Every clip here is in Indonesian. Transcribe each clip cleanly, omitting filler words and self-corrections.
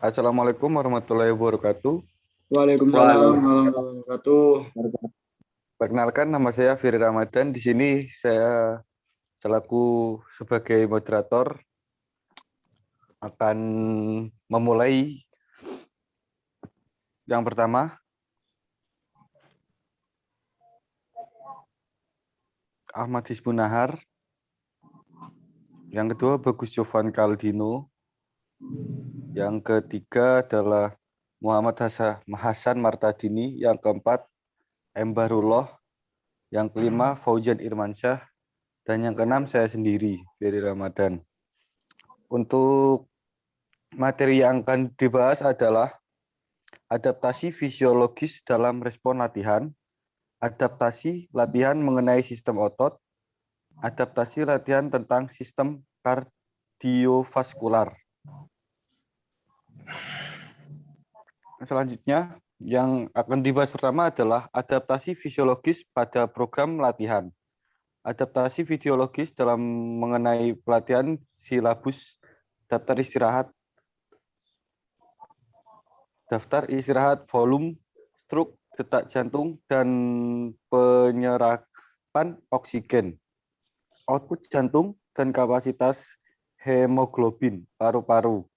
Assalamualaikum warahmatullahi wabarakatuh. Waalaikumsalam Wal. warahmatullahi wabarakatuh. Perkenalkan, nama saya Firi Ramadan. Di sini saya selaku sebagai moderator akan memulai yang pertama. Ahmad Hizbunahar. Yang kedua Bagus Jovan Kaldino. Yang ketiga adalah Muhammad Hasan Martadini. Yang keempat Embarullah. Yang kelima Faujan Irmansyah. Dan yang keenam saya sendiri, Firi Ramadan. Untuk materi yang akan dibahas adalah adaptasi fisiologis dalam respon latihan, adaptasi latihan mengenai sistem otot, adaptasi latihan tentang sistem kardiovaskular. Selanjutnya, yang akan dibahas pertama adalah adaptasi fisiologis pada program latihan. Adaptasi fisiologis dalam mengenai pelatihan silabus daftar istirahat, volume, stroke, detak jantung, dan penyerapan oksigen, output jantung, dan kapasitas hemoglobin paru-paru,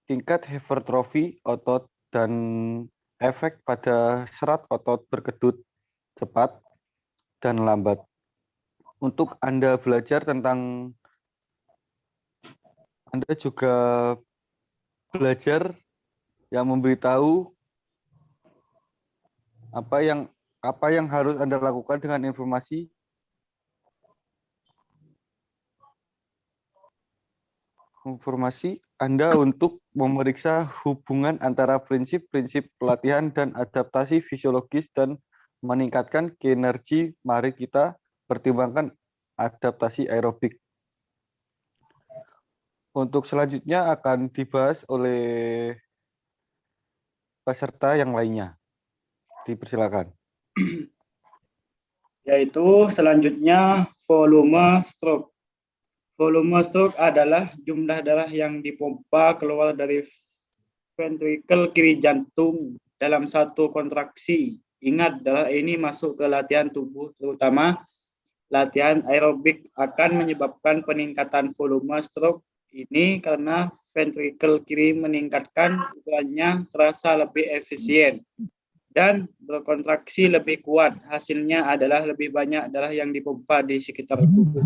tingkat hipertrofi otot, dan efek pada serat otot berkedut cepat dan lambat. Untuk Anda belajar tentang, Anda juga belajar yang memberitahu apa yang harus Anda lakukan dengan informasi Anda untuk memeriksa hubungan antara prinsip-prinsip pelatihan dan adaptasi fisiologis dan meningkatkan kinergi. Mari kita pertimbangkan adaptasi aerobik. Untuk selanjutnya akan dibahas oleh peserta yang lainnya. Dipersilakan. Yaitu selanjutnya volume stroke. Volume stroke adalah jumlah darah yang dipompa keluar dari ventrikel kiri jantung dalam satu kontraksi. Ingat, darah ini masuk ke latihan tubuh, terutama latihan aerobik, akan menyebabkan peningkatan volume stroke ini karena ventrikel kiri meningkatkan ukurannya terasa lebih efisien dan berkontraksi lebih kuat. Hasilnya adalah lebih banyak darah yang dipompa di sekitar tubuh.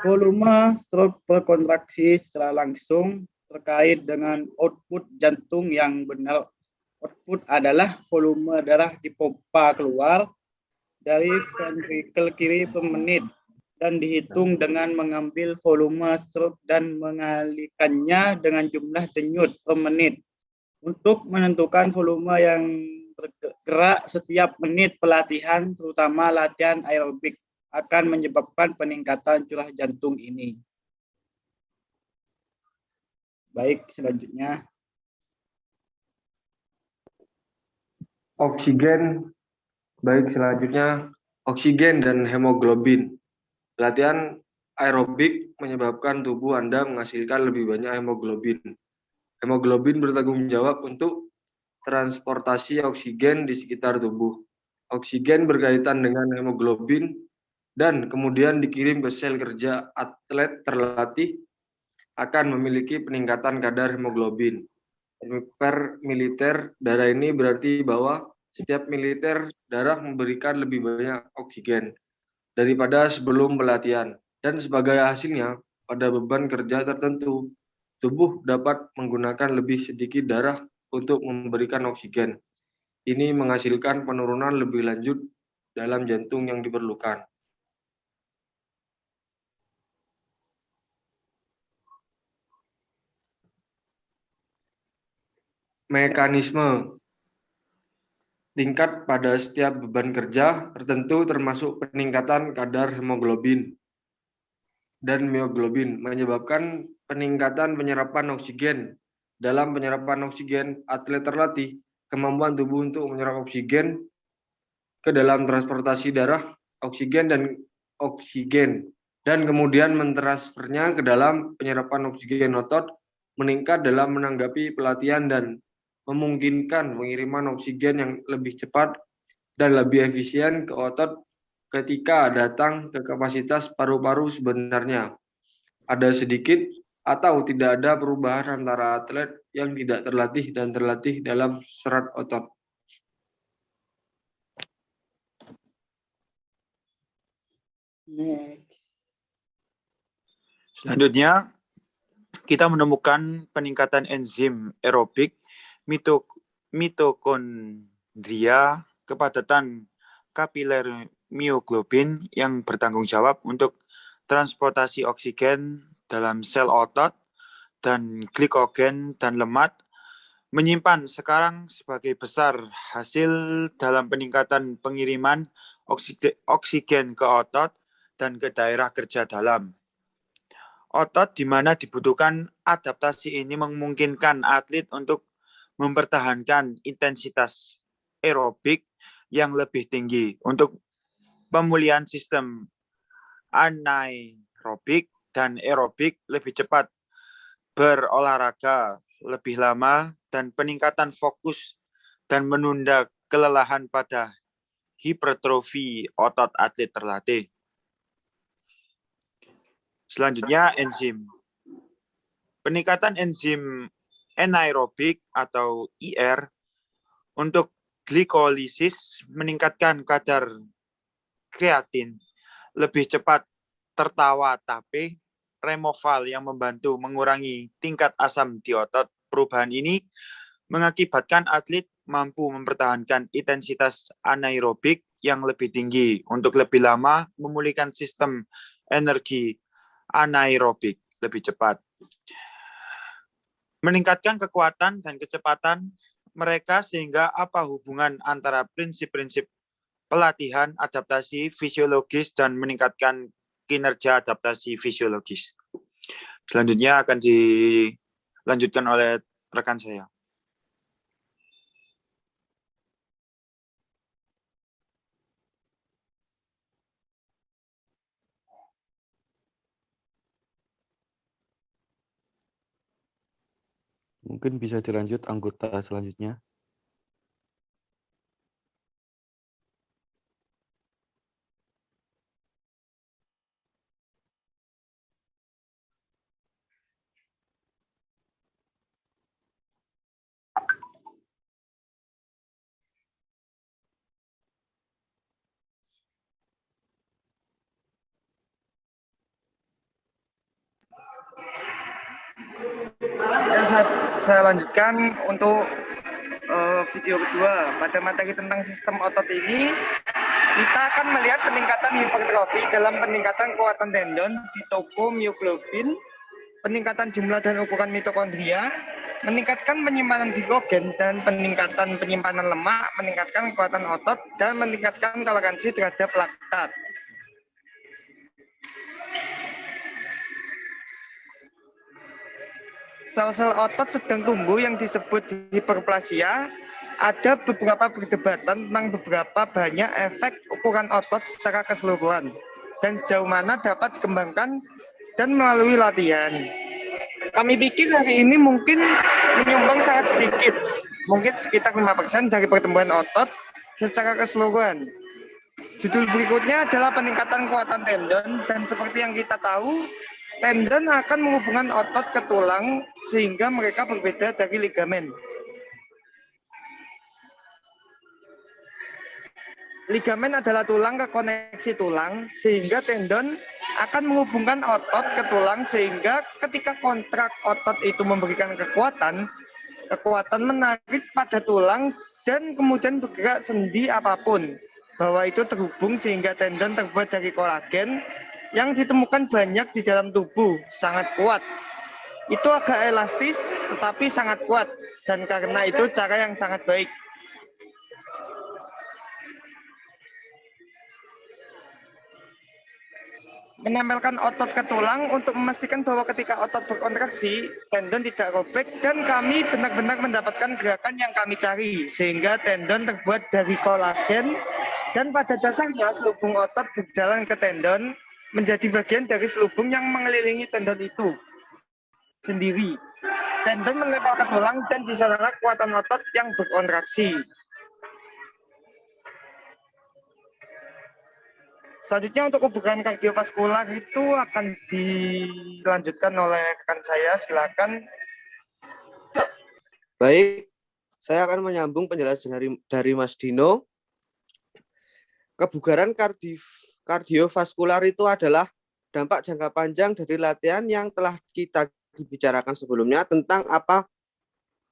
Volume stroke berkontraksi secara langsung terkait dengan output jantung yang benar. Output adalah volume darah dipompa keluar dari ventrikel kiri per menit dan dihitung dengan mengambil volume stroke dan mengalihkannya dengan jumlah denyut per menit. Untuk menentukan volume yang bergerak setiap menit pelatihan, terutama latihan aerobik, akan menyebabkan peningkatan curah jantung ini. Baik, selanjutnya. Oksigen. Baik, selanjutnya oksigen dan hemoglobin. Latihan aerobik menyebabkan tubuh Anda menghasilkan lebih banyak hemoglobin. Hemoglobin bertanggung jawab untuk transportasi oksigen di sekitar tubuh. Oksigen berkaitan dengan hemoglobin dan kemudian dikirim ke sel kerja. Atlet terlatih akan memiliki peningkatan kadar hemoglobin. Per militer darah ini berarti bahwa setiap militer darah memberikan lebih banyak oksigen daripada sebelum pelatihan. Dan sebagai hasilnya, pada beban kerja tertentu, tubuh dapat menggunakan lebih sedikit darah untuk memberikan oksigen. Ini menghasilkan penurunan lebih lanjut dalam jantung yang diperlukan. Mekanisme tingkat pada setiap beban kerja tertentu termasuk peningkatan kadar hemoglobin dan mioglobin menyebabkan peningkatan penyerapan oksigen. Dalam penyerapan oksigen, atlet terlatih kemampuan tubuh untuk menyerap oksigen ke dalam transportasi darah, oksigen dan kemudian mentransfernya ke dalam penyerapan oksigen otot meningkat dalam menanggapi pelatihan dan memungkinkan pengiriman oksigen yang lebih cepat dan lebih efisien ke otot ketika datang ke kapasitas paru-paru sebenarnya. Ada sedikit atau tidak ada perubahan antara atlet yang tidak terlatih dan terlatih dalam serat otot. Next. Selanjutnya, kita menemukan peningkatan enzim aerobik mitokondria, kepadatan kapiler mioglobin yang bertanggung jawab untuk transportasi oksigen dalam sel otot, dan glikogen dan lemak menyimpan sekarang sebagai besar hasil dalam peningkatan pengiriman oksigen ke otot dan ke daerah kerja dalam. Otot di mana dibutuhkan adaptasi ini memungkinkan atlet untuk mempertahankan intensitas aerobik yang lebih tinggi untuk pemulihan sistem anaerobik dan aerobik lebih cepat, berolahraga lebih lama, dan peningkatan fokus dan menunda kelelahan pada hipertrofi otot atlet terlatih. Selanjutnya, enzim. Peningkatan enzim anaerobik atau IR untuk glikolisis meningkatkan kadar kreatin lebih cepat tertawa tapi removal yang membantu mengurangi tingkat asam di otot. Perubahan ini mengakibatkan atlet mampu mempertahankan intensitas anaerobik yang lebih tinggi untuk lebih lama, memulihkan sistem energi anaerobik lebih cepat. Meningkatkan kekuatan dan kecepatan mereka sehingga apa hubungan antara prinsip-prinsip pelatihan adaptasi fisiologis dan meningkatkan kinerja adaptasi fisiologis. Selanjutnya akan dilanjutkan oleh rekan saya. Mungkin bisa dilanjut anggota selanjutnya. Ya, saya lanjutkan untuk video kedua. Pada materi tentang sistem otot ini, kita akan melihat peningkatan hipertrofi dalam peningkatan kekuatan tendon di toko mioglobin, peningkatan jumlah dan ukuran mitokondria, meningkatkan penyimpanan glikogen dan peningkatan penyimpanan lemak, meningkatkan kekuatan otot, dan meningkatkan toleransi terhadap laktat. Sel-sel otot sedang tumbuh yang disebut hiperplasia. Ada beberapa perdebatan tentang beberapa banyak efek ukuran otot secara keseluruhan dan sejauh mana dapat dikembangkan dan melalui latihan. Kami pikir hari ini mungkin menyumbang sangat sedikit, mungkin sekitar 5% dari pertumbuhan otot secara keseluruhan. Judul berikutnya adalah peningkatan kekuatan tendon, dan seperti yang kita tahu, tendon akan menghubungkan otot ke tulang sehingga mereka berbeda dari ligamen. Ligamen adalah tulang ke koneksi tulang, sehingga tendon akan menghubungkan otot ke tulang sehingga ketika kontrak otot itu memberikan kekuatan menarik pada tulang dan kemudian bergerak sendi apapun, bahwa itu terhubung sehingga tendon terbuat dari kolagen yang ditemukan banyak di dalam tubuh, sangat kuat. Itu agak elastis tetapi sangat kuat, dan karena itu cara yang sangat baik. Menempelkan otot ke tulang untuk memastikan bahwa ketika otot berkontraksi, tendon tidak robek, dan kami benar-benar mendapatkan gerakan yang kami cari, sehingga tendon terbuat dari kolagen, dan pada dasarnya selubung otot berjalan ke tendon, menjadi bagian dari selubung yang mengelilingi tendon itu sendiri. Tendon menempelkan tulang dan di sana kekuatan otot yang berkontraksi. Selanjutnya untuk hubungan kardiovaskular itu akan dilanjutkan oleh rekan saya. Silakan. Baik, saya akan menyambung penjelasan dari Mas Dino. Kebugaran kardiovaskular itu adalah dampak jangka panjang dari latihan yang telah kita dibicarakan sebelumnya tentang apa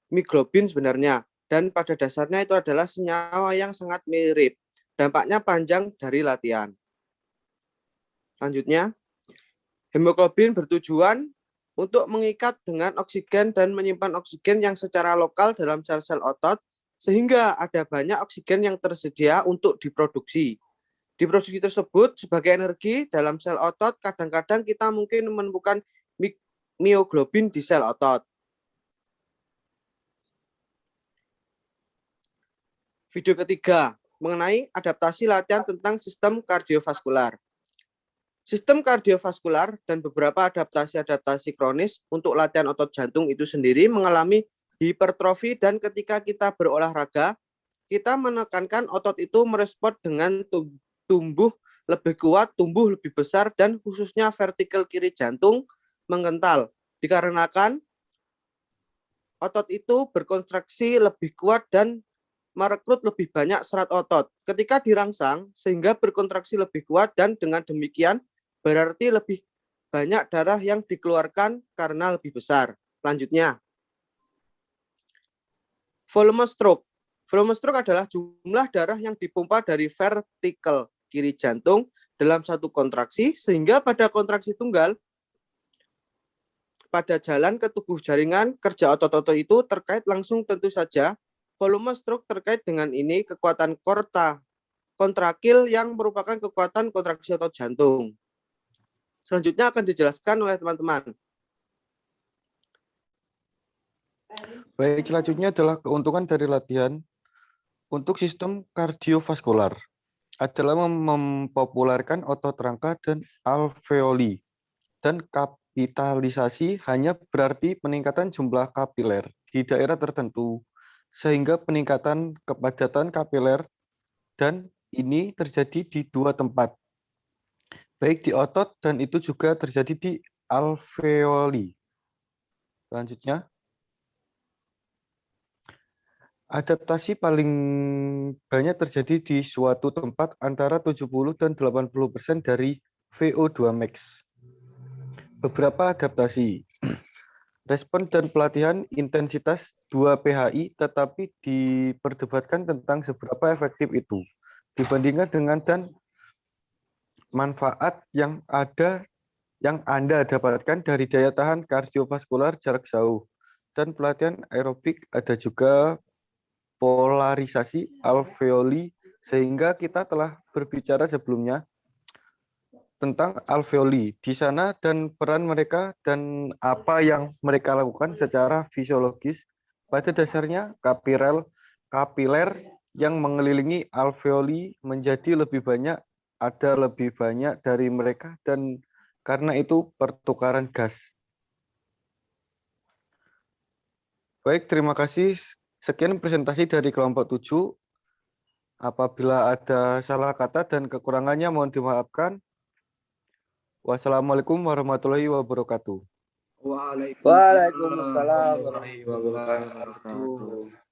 mioglobin sebenarnya. Dan pada dasarnya itu adalah senyawa yang sangat mirip. Dampaknya panjang dari latihan. Selanjutnya, hemoglobin bertujuan untuk mengikat dengan oksigen dan menyimpan oksigen yang secara lokal dalam sel-sel otot, sehingga ada banyak oksigen yang tersedia untuk diproduksi. Diproduksi tersebut sebagai energi dalam sel otot, kadang-kadang kita mungkin menemukan mioglobin di sel otot. Video ketiga, mengenai adaptasi latihan tentang sistem kardiovaskular. Sistem kardiovaskular dan beberapa adaptasi kronis untuk latihan otot jantung itu sendiri mengalami hipertrofi, dan ketika kita berolahraga, kita menekankan otot itu merespon dengan tumbuh lebih kuat, tumbuh lebih besar, dan khususnya vertikal kiri jantung mengkental. Dikarenakan otot itu berkontraksi lebih kuat dan merekrut lebih banyak serat otot. Ketika dirangsang, sehingga berkontraksi lebih kuat, dan dengan demikian berarti lebih banyak darah yang dikeluarkan karena lebih besar. Selanjutnya, volume stroke. Volume stroke adalah jumlah darah yang dipompa dari vertikal kiri jantung dalam satu kontraksi, sehingga pada kontraksi tunggal, pada jalan ke tubuh jaringan kerja otot-otot itu terkait langsung. Tentu saja, volume stroke terkait dengan ini kekuatan kontraktil yang merupakan kekuatan kontraksi otot jantung. Selanjutnya akan dijelaskan oleh teman-teman. Baik, selanjutnya adalah keuntungan dari latihan untuk sistem kardiovaskular adalah mempopulerkan otot rangka dan alveoli, dan kapitalisasi hanya berarti peningkatan jumlah kapiler di daerah tertentu, sehingga peningkatan kepadatan kapiler, dan ini terjadi di dua tempat, baik di otot dan itu juga terjadi di alveoli. Selanjutnya, adaptasi paling banyak terjadi di suatu tempat antara 70 dan 80% dari VO2 max. Beberapa adaptasi. Respon dan pelatihan intensitas 2 PHI, tetapi diperdebatkan tentang seberapa efektif itu dibandingkan dengan dan manfaat yang Anda dapatkan dari daya tahan kardiovaskular jarak jauh dan pelatihan aerobik. Ada juga polarisasi alveoli, sehingga kita telah berbicara sebelumnya tentang alveoli di sana dan peran mereka dan apa yang mereka lakukan secara fisiologis. Pada dasarnya kapiler yang mengelilingi alveoli menjadi lebih banyak, ada lebih banyak dari mereka, dan karena itu pertukaran gas. Baik, terima kasih. Sekian presentasi dari kelompok 7. Apabila ada salah kata dan kekurangannya mohon dimaafkan. Wassalamualaikum warahmatullahi wabarakatuh. Waalaikumsalam warahmatullahi wabarakatuh.